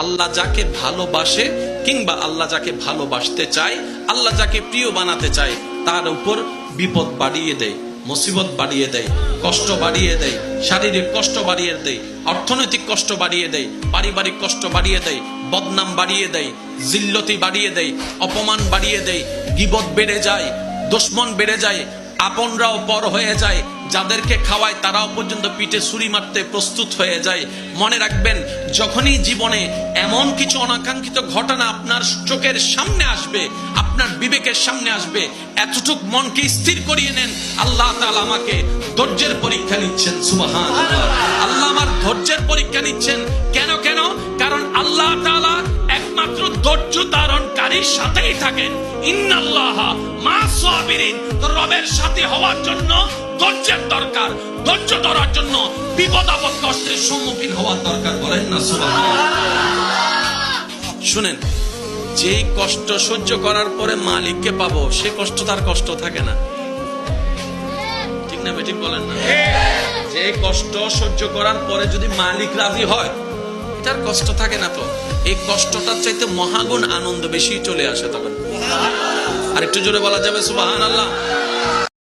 আল্লাহ যাকে ভালোবাসে কিংবা আল্লাহ যাকে ভালোবাসতে চায়, আল্লাহ যাকে প্রিয় বানাতে চায়, তার উপর বিপদ বাড়িয়ে দেয়, মুসিবত বাড়িয়ে দেয়, কষ্ট বাড়িয়ে দেয়, শারীরিক কষ্ট বাড়িয়ে দেয়, অর্থনৈতিক কষ্ট বাড়িয়ে দেয়, পারিবারিক কষ্ট বাড়িয়ে দেয়, বদনাম বাড়িয়ে দেয়, জিল্লতি বাড়িয়ে দেয়, অপমান বাড়িয়ে দেয়, গীবত বেড়ে যায়, দুশমন বেড়ে যায়, আপনরাও পর হয়ে যায়, যাদেরকে খাওয়ায় তারাও পর্যন্ত পিঠে ছুরি মারতে প্রস্তুত হয়ে যায়। মনে রাখবেন, যখনই জীবনে এমন কিছু অনাকাঙ্ক্ষিত ঘটনা আপনার চোখের সামনে আসবে, আপনার বিবেকের সামনে আসবে, এতটুক মনকে স্থির করিয়ে নেন, আল্লাহ তাআলা আমাকে ধৈর্যের পরীক্ষা নিচ্ছেন। সুবহানাল্লাহ, আল্লাহ আমার ধৈর্যের পরীক্ষা নিচ্ছেন। কেন? কারণ আল্লাহ তাআলা একমাত্র ধৈর্য ধারণকারীর সাথেই থাকেন। ইন্নাল্লাহা মা'আস সাবিরিন। তো রবের সাথে হওয়ার জন্য ধৈর্যের দরকার, ধৈর্য ধরার জন্য বিপদ আপদ কষ্টের সম্মুখীন হওয়ার দরকার। বলেন না সুবহানাল্লাহ। শুনেন, যেই কষ্ট সহ্য করার পরে মালিককে পাবো, সে কষ্ট তার কষ্ট থাকে না। ঠিক না বেঠিক বলেন না? যে কষ্ট সহ্য করার পরে যদি মালিক রাজি হয়, এটার কষ্ট থাকে না। তো এই কষ্টটার চাইতে মহাগুণ আনন্দ বেশি চলে আসে তখন। আর একটু জোরে বলা যাবে সুবহানাল্লাহ।